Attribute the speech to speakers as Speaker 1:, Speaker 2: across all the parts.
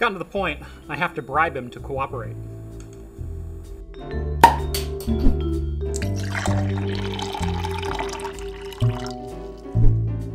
Speaker 1: gotten to the point I have to bribe him to cooperate.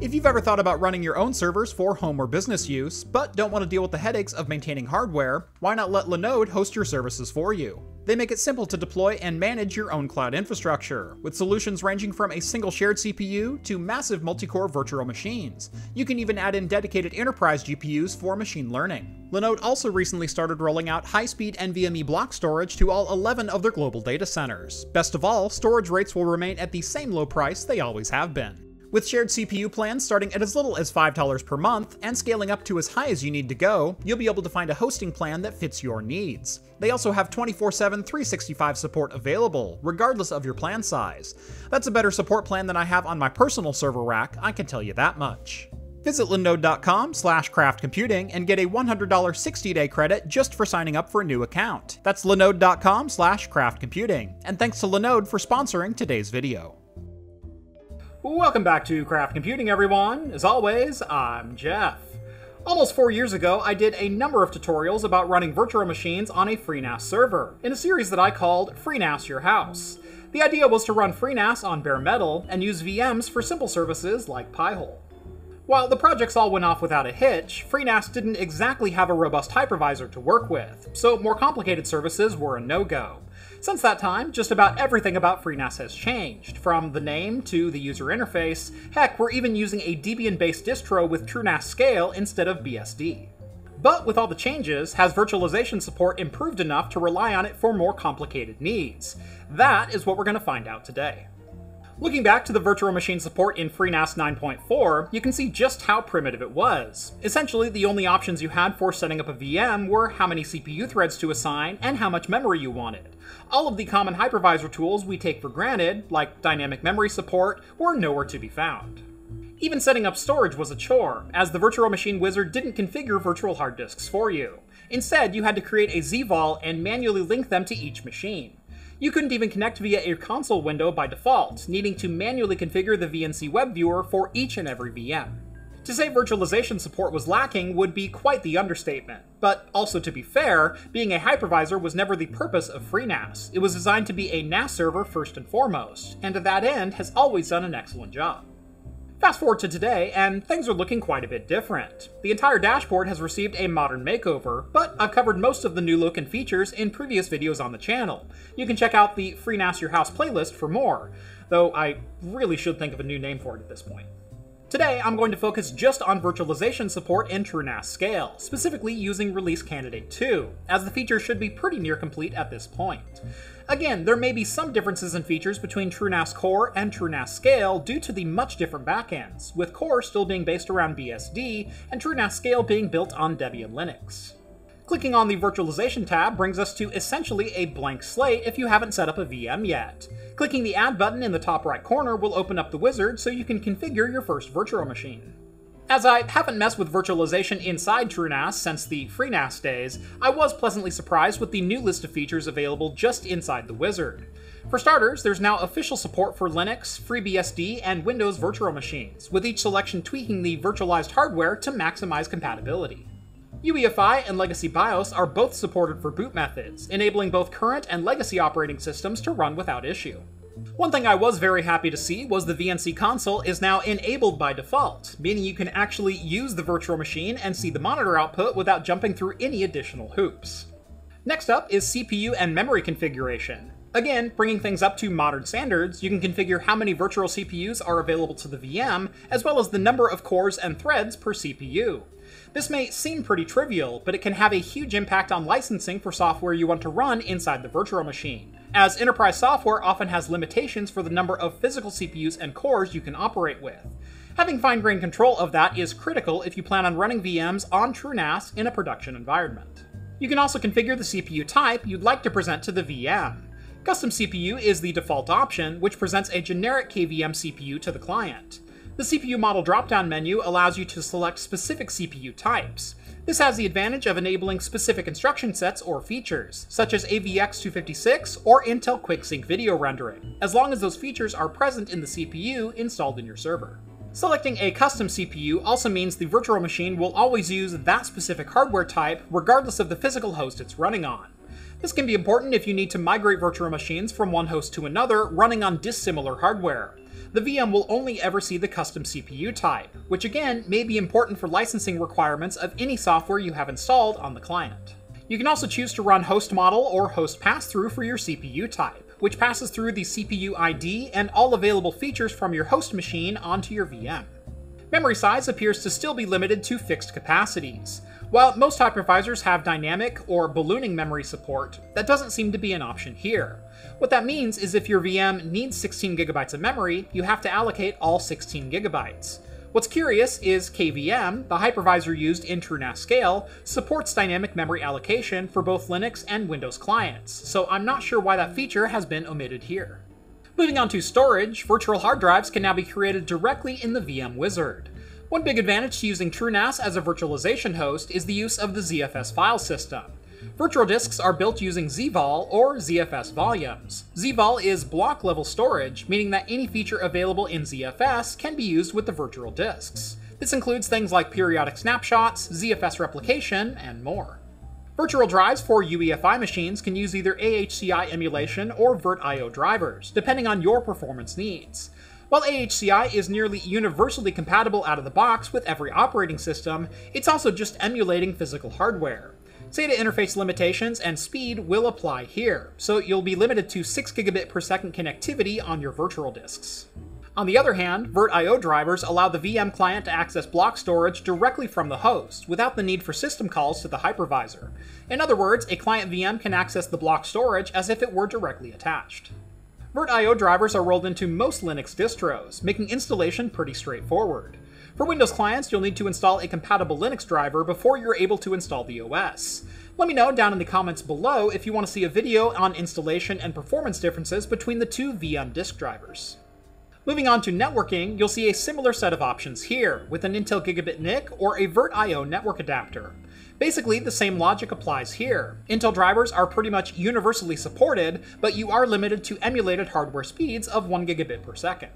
Speaker 2: If you've ever thought about running your own servers for home or business use, but don't want to deal with the headaches of maintaining hardware, why not let Linode host your services for you? They make it simple to deploy and manage your own cloud infrastructure, with solutions ranging from a single shared CPU to massive multi-core virtual machines. You can even add in dedicated enterprise GPUs for machine learning. Linode also recently started rolling out high-speed NVMe block storage to all 11 of their global data centers. Best of all, storage rates will remain at the same low price they always have been. With shared CPU plans starting at as little as $5 per month and scaling up to as high as you need to go, you'll be able to find a hosting plan that fits your needs. They also have 24/7 365 support available, regardless of your plan size. That's a better support plan than I have on my personal server rack, I can tell you that much. Visit linode.com/craftcomputing and get a $100 60-day credit just for signing up for a new account. That's linode.com/craftcomputing. And thanks to Linode for sponsoring today's video.
Speaker 1: Welcome back to Craft Computing, everyone. As always, I'm Jeff. Almost 4 years ago, I did a number of tutorials about running virtual machines on a FreeNAS server, in a series that I called FreeNAS Your House. The idea was to run FreeNAS on bare metal and use VMs for simple services like Pi-hole. While the projects all went off without a hitch, FreeNAS didn't exactly have a robust hypervisor to work with, so more complicated services were a no-go. Since that time, just about everything about FreeNAS has changed, from the name to the user interface. Heck, we're even using a Debian-based distro with TrueNAS Scale instead of BSD. But with all the changes, has virtualization support improved enough to rely on it for more complicated needs? That is what we're going to find out today. Looking back to the virtual machine support in FreeNAS 9.4, you can see just how primitive it was. Essentially, the only options you had for setting up a VM were how many CPU threads to assign and how much memory you wanted. All of the common hypervisor tools we take for granted, like dynamic memory support, were nowhere to be found. Even setting up storage was a chore, as the virtual machine wizard didn't configure virtual hard disks for you. Instead, you had to create a ZVol and manually link them to each machine. You couldn't even connect via a console window by default, needing to manually configure the VNC web viewer for each and every VM. To say virtualization support was lacking would be quite the understatement, but also to be fair, being a hypervisor was never the purpose of FreeNAS. It was designed to be a NAS server first and foremost, and to that end has always done an excellent job. Fast forward to today, and things are looking quite a bit different. The entire dashboard has received a modern makeover, but I've covered most of the new look and features in previous videos on the channel. You can check out the FreeNAS Your House playlist for more, though I really should think of a new name for it at this point. Today, I'm going to focus just on virtualization support in TrueNAS Scale, specifically using Release Candidate 2, as the feature should be pretty near complete at this point. Again, there may be some differences in features between TrueNAS Core and TrueNAS Scale due to the much different backends, with Core still being based around BSD and TrueNAS Scale being built on Debian Linux. Clicking on the Virtualization tab brings us to essentially a blank slate if you haven't set up a VM yet. Clicking the Add button in the top right corner will open up the wizard so you can configure your first virtual machine. As I haven't messed with virtualization inside TrueNAS since the FreeNAS days, I was pleasantly surprised with the new list of features available just inside the wizard. For starters, there's now official support for Linux, FreeBSD, and Windows virtual machines, with each selection tweaking the virtualized hardware to maximize compatibility. UEFI and Legacy BIOS are both supported for boot methods, enabling both current and legacy operating systems to run without issue. One thing I was very happy to see was the VNC console is now enabled by default, meaning you can actually use the virtual machine and see the monitor output without jumping through any additional hoops. Next up is CPU and memory configuration. Again, bringing things up to modern standards, you can configure how many virtual CPUs are available to the VM, as well as the number of cores and threads per CPU. This may seem pretty trivial, but it can have a huge impact on licensing for software you want to run inside the virtual machine, as enterprise software often has limitations for the number of physical CPUs and cores you can operate with. Having fine-grained control of that is critical if you plan on running VMs on TrueNAS in a production environment. You can also configure the CPU type you'd like to present to the VM. Custom CPU is the default option, which presents a generic KVM CPU to the client. The CPU model drop-down menu allows you to select specific CPU types. This has the advantage of enabling specific instruction sets or features, such as AVX256 or Intel QuickSync video rendering, as long as those features are present in the CPU installed in your server. Selecting a custom CPU also means the virtual machine will always use that specific hardware type regardless of the physical host it's running on. This can be important if you need to migrate virtual machines from one host to another running on dissimilar hardware. The VM will only ever see the custom CPU type, which again may be important for licensing requirements of any software you have installed on the client. You can also choose to run host model or host pass-through for your CPU type, which passes through the CPU ID and all available features from your host machine onto your VM. Memory size appears to still be limited to fixed capacities. While most hypervisors have dynamic or ballooning memory support, that doesn't seem to be an option here. What that means is if your VM needs 16 GB of memory, you have to allocate all 16 GB. What's curious is KVM, the hypervisor used in TrueNAS Scale, supports dynamic memory allocation for both Linux and Windows clients, so I'm not sure why that feature has been omitted here. Moving on to storage, virtual hard drives can now be created directly in the VM wizard. One big advantage to using TrueNAS as a virtualization host is the use of the ZFS file system. Virtual disks are built using ZVol or ZFS volumes. ZVol is block-level storage, meaning that any feature available in ZFS can be used with the virtual disks. This includes things like periodic snapshots, ZFS replication, and more. Virtual drives for UEFI machines can use either AHCI emulation or VirtIO drivers, depending on your performance needs. While AHCI is nearly universally compatible out of the box with every operating system, it's also just emulating physical hardware. SATA interface limitations and speed will apply here, so you'll be limited to 6 gigabit per second connectivity on your virtual disks. On the other hand, VirtIO drivers allow the VM client to access block storage directly from the host, without the need for system calls to the hypervisor. In other words, a client VM can access the block storage as if it were directly attached. VirtIO drivers are rolled into most Linux distros, making installation pretty straightforward. For Windows clients, you'll need to install a compatible Linux driver before you're able to install the OS. Let me know down in the comments below if you want to see a video on installation and performance differences between the two VM disk drivers. Moving on to networking, you'll see a similar set of options here, with an Intel Gigabit NIC or a VirtIO network adapter. Basically, the same logic applies here. Intel drivers are pretty much universally supported, but you are limited to emulated hardware speeds of 1 gigabit per second.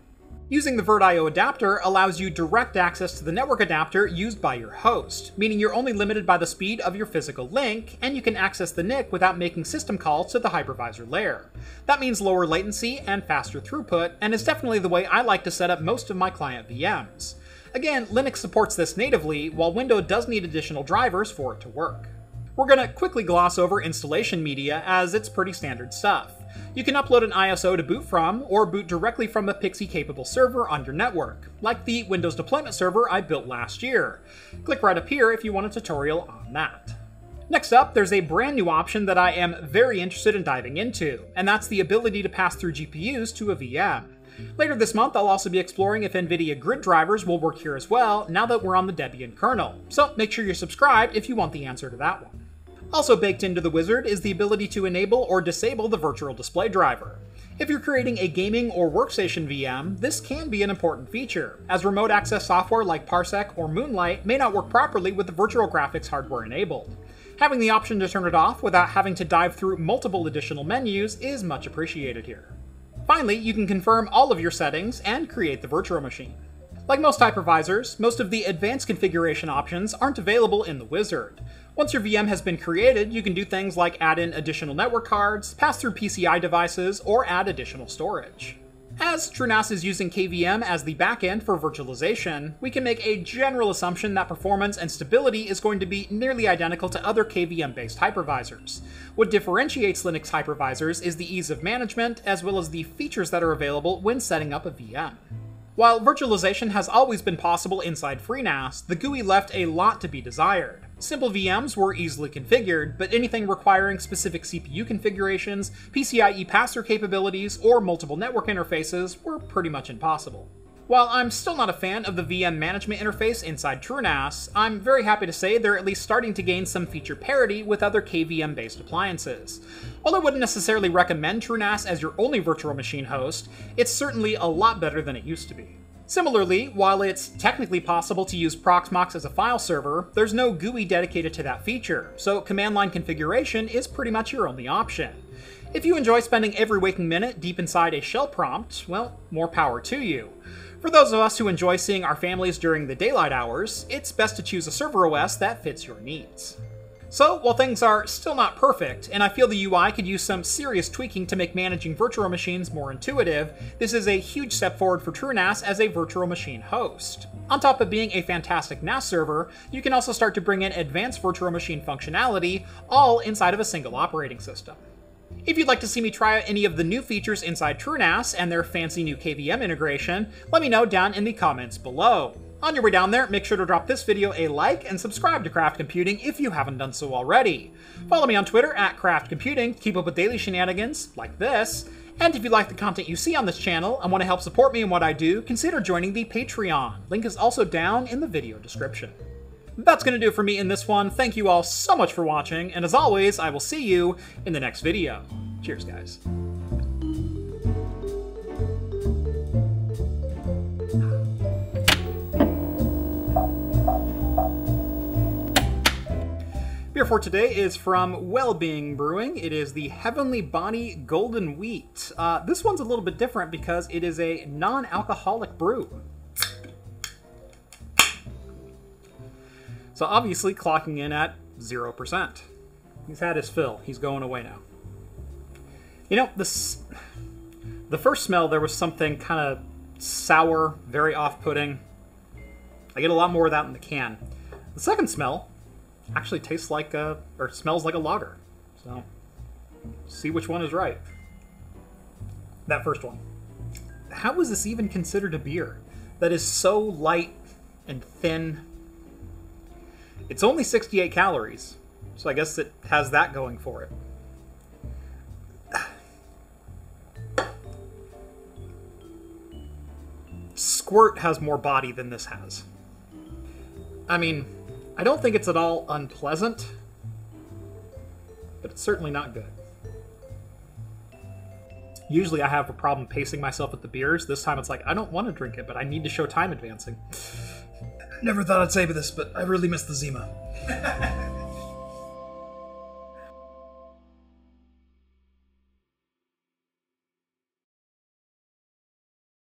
Speaker 1: Using the VirtIO adapter allows you direct access to the network adapter used by your host, meaning you're only limited by the speed of your physical link, and you can access the NIC without making system calls to the hypervisor layer. That means lower latency and faster throughput, and is definitely the way I like to set up most of my client VMs. Again, Linux supports this natively, while Windows does need additional drivers for it to work. We're going to quickly gloss over installation media, as it's pretty standard stuff. You can upload an ISO to boot from, or boot directly from a PXE-capable server on your network, like the Windows deployment server I built last year. Click right up here if you want a tutorial on that. Next up, there's a brand new option that I am very interested in diving into, and that's the ability to pass through GPUs to a VM. Later this month, I'll also be exploring if NVIDIA grid drivers will work here as well, now that we're on the Debian kernel, so make sure you're subscribed if you want the answer to that one. Also baked into the wizard is the ability to enable or disable the virtual display driver. If you're creating a gaming or workstation VM, this can be an important feature, as remote access software like Parsec or Moonlight may not work properly with the virtual graphics hardware enabled. Having the option to turn it off without having to dive through multiple additional menus is much appreciated here. Finally, you can confirm all of your settings and create the virtual machine. Like most hypervisors, most of the advanced configuration options aren't available in the wizard. Once your VM has been created, you can do things like add in additional network cards, pass through PCI devices, or add additional storage. As TrueNAS is using KVM as the backend for virtualization, we can make a general assumption that performance and stability is going to be nearly identical to other KVM-based hypervisors. What differentiates Linux hypervisors is the ease of management, as well as the features that are available when setting up a VM. While virtualization has always been possible inside FreeNAS, the GUI left a lot to be desired. Simple VMs were easily configured, but anything requiring specific CPU configurations, PCIe pass-through capabilities, or multiple network interfaces were pretty much impossible. While I'm still not a fan of the VM management interface inside TrueNAS, I'm very happy to say they're at least starting to gain some feature parity with other KVM-based appliances. While I wouldn't necessarily recommend TrueNAS as your only virtual machine host, it's certainly a lot better than it used to be. Similarly, while it's technically possible to use Proxmox as a file server, there's no GUI dedicated to that feature, so command line configuration is pretty much your only option. If you enjoy spending every waking minute deep inside a shell prompt, well, more power to you. For those of us who enjoy seeing our families during the daylight hours, it's best to choose a server OS that fits your needs. So, while things are still not perfect, and I feel the UI could use some serious tweaking to make managing virtual machines more intuitive, this is a huge step forward for TrueNAS as a virtual machine host. On top of being a fantastic NAS server, you can also start to bring in advanced virtual machine functionality, all inside of a single operating system. If you'd like to see me try out any of the new features inside TrueNAS and their fancy new KVM integration, let me know down in the comments below. On your way down there, make sure to drop this video a like and subscribe to Craft Computing if you haven't done so already. Follow me on Twitter at Craft Computing to keep up with daily shenanigans like this. And if you like the content you see on this channel and want to help support me in what I do, consider joining the Patreon. Link is also down in the video description. That's going to do it for me in this one. Thank you all so much for watching, and as always, I will see you in the next video. Cheers, guys. Beer for today is from WellBeing Brewing. It is the Heavenly Body Golden Wheat. This one's a little bit different because it is a non-alcoholic brew. So obviously clocking in at 0%. He's had his fill. He's going away now. You know, the first smell, there was something kind of sour, very off-putting. I get a lot more of that in the can. The second smell actually tastes like or smells like a lager. So, see which one is right. That first one. How is this even considered a beer? That is so light and thin. It's only 68 calories, so I guess it has that going for it. Squirt has more body than this has. I mean, I don't think it's at all unpleasant, but it's certainly not good. Usually I have a problem pacing myself with the beers. This time it's like, I don't want to drink it, but I need to show time advancing. Never thought I'd say this, but I really miss the Zima.